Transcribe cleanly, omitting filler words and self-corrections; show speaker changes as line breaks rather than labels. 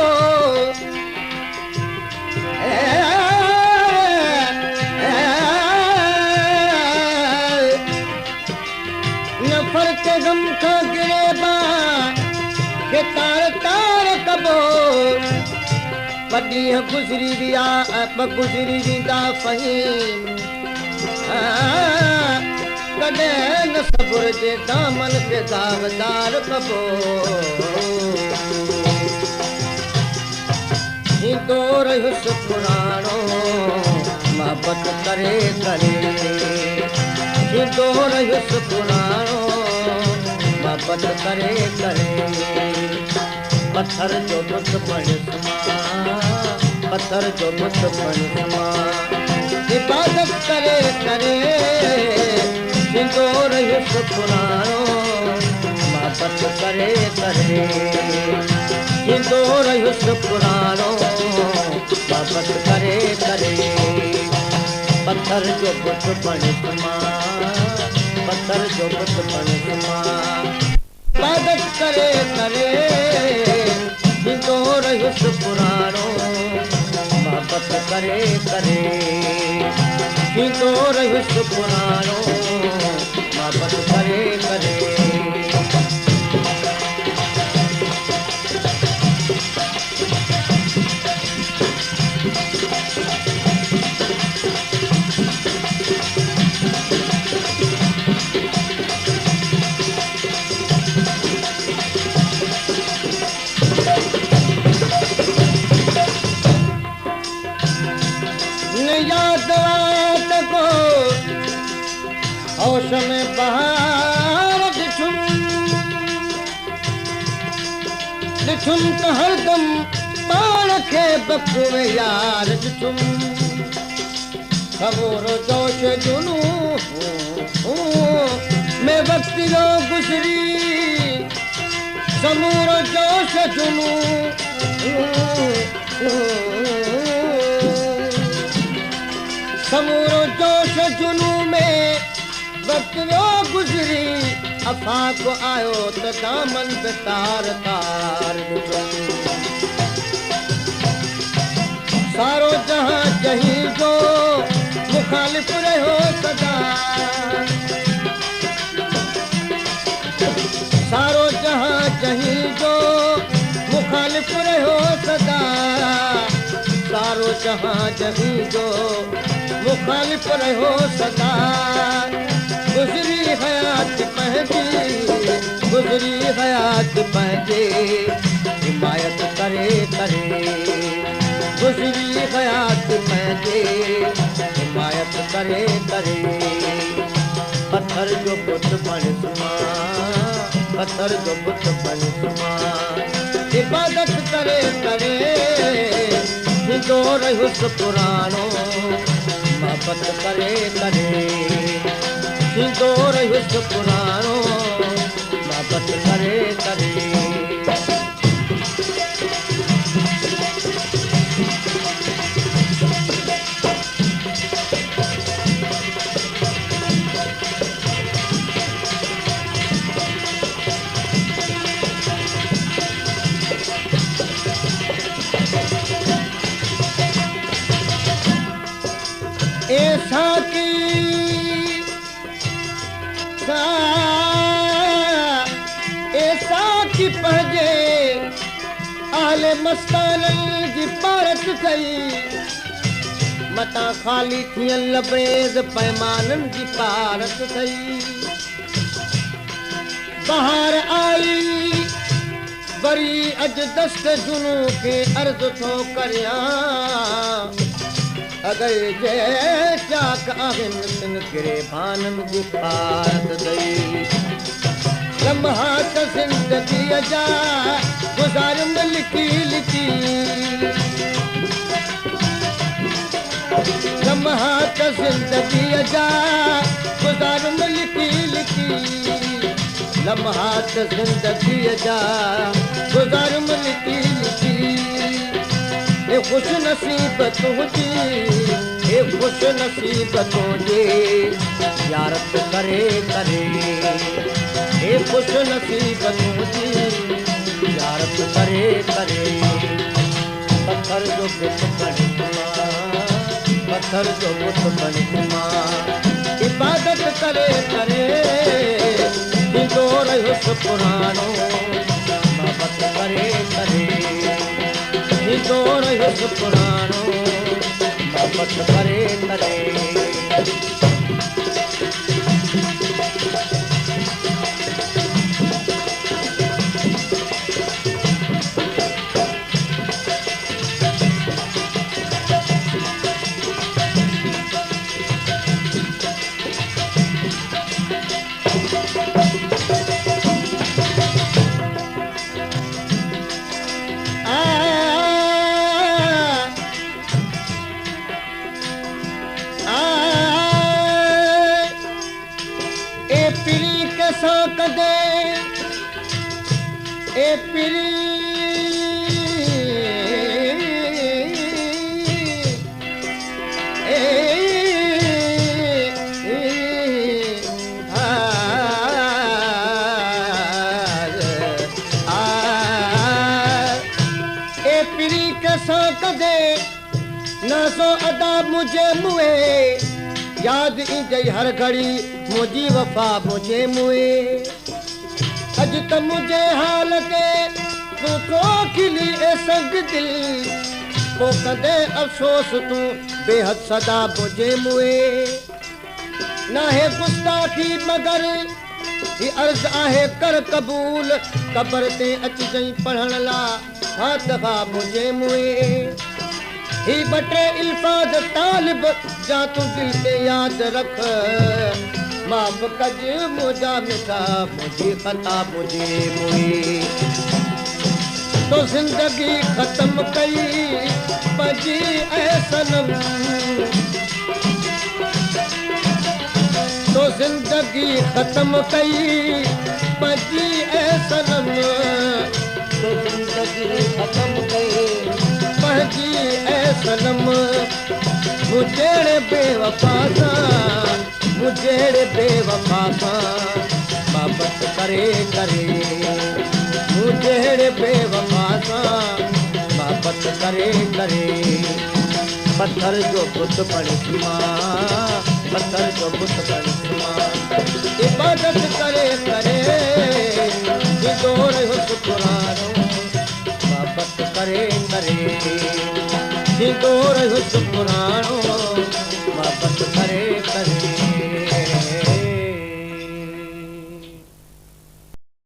कबो नफर के गम खां गिरेबा के तार तार कबो पॾींहं गुज़री विया गुज़री वेंदा फ़हीम कॾहिं न सबुर जे दामन खे दागदार कबो थींदो रहियुसि पुराणो मोहबत करे करे थींदो रहियुसि पुराणो मोहबत करे करे पत्थर जो बुत बणियुसि मां पत्थर जो बुत बणियुसि मां इबादत करे करे थींदो रहियुसि पुराणो मोहबत करे करे थींदो रहियुसि पुराणो मोहबत करे करे पत्थर जो बुत बणियुसि मां पत्थर जो बुत बणियुसि मां इबादत करे करे थींदो रहियुसि पुराणो मोहबत करे करे थींदो रहियुसि पुराणो मोहबत करे करे होश में बहार ॾिठुम ॾिठुम त हरदम पाण खे बखुए यार ॾिठुम समूरो जोश जुनू में वक़्त जो गुज़री समूरो जोश जुनू समूरो जोश जुनू में वक्त वो गुजरी अफाक आयो त दामन पे तार तार सारो जहां जहीं जो मुखालिफ रहो सदा सारो जहां जहीं जो मुखालिफ रहो सदा सारो जहां जहीं जो मुखालिफ रहो सदा गुज़री हयात पंहिंजी गुज़री हयात पंहिंजे हिमायत करे करे गुज़री हयात पंहिंजे हिमायत करे करे पत्थर जो बुत बणियुसि मां पत्थर जो बुत बणियुसि मां इबादत करे करे थींदो रहियुसि पुराणो मोहबत करे करे थींदो रहियुसि पुराणो मोहबत करे करे ऐसा की ऐसा की पहुंचे आले मस्ताननि जी पारत थई मता खाली थियन लबरेज़ पैमाननि जी पारत थई बहार आई वरी अज दस्त जुनू के अर्ज़ थो करियां अगर जे चाक आहिनि तिन गिरेबाननि जी पारत दई लम्हा त ज़िंदगीअ जा गुज़ारियुम लिखी लिखी लम्हा त ज़िंदगीअ जा गुज़ारियुम लिखी लिखी लम्हा त ज़िंदगीअ जा गुज़ारियुम लिखी लिखी ए खुश नसीब तुझी ए खुश नसीब तुझे यारत करे करे ए खुश नसीब तुझी यारत करे करे बुत बणी पत्थर जो बुत बणी इबादत करे करे थींदो रहियुसि पुराणो बाबत करे करे थींदो रहियुसि पुराणो बाबत करे करे ए पिरी कैसा कदे न सो अदा मुझे मुए याद इंजई हर घड़ी मुझी वफा मुझे मुए अज त मुझे हाल ते तू तो खिली ए संग दिल को कदे अफसोस तू बेहद सदा मुझे मुए ना है गुस्ताखी मगर ही अर्ज आहे कर कबूल कबर ते अच जई पढ़ण ला हाथ दफा मुझे मुए ही बटे इल्फाज तालिब जा तू दिल ते याद रख माफ कज मुझा मिठा मुझी खता मुझे मुई तो जिंदगी खत्म कई बजी ऐ सनम तो जिंदगी खत्म कई बजी ऐ सनम तो जिंदगी खत्म कई बजी ऐ सनम मुझे बेवफा सा मुझे बेवफा सा बाबत करे करे मुझे बेवफा सा बाबत करे करे पत्थर जो बुत बणी पत्थर जो बुत बणी इबादत करे करे थींदो रहियुसि पुराणो बाबत करे करे थींदो रहियुसि पुराणो बाबत करे करे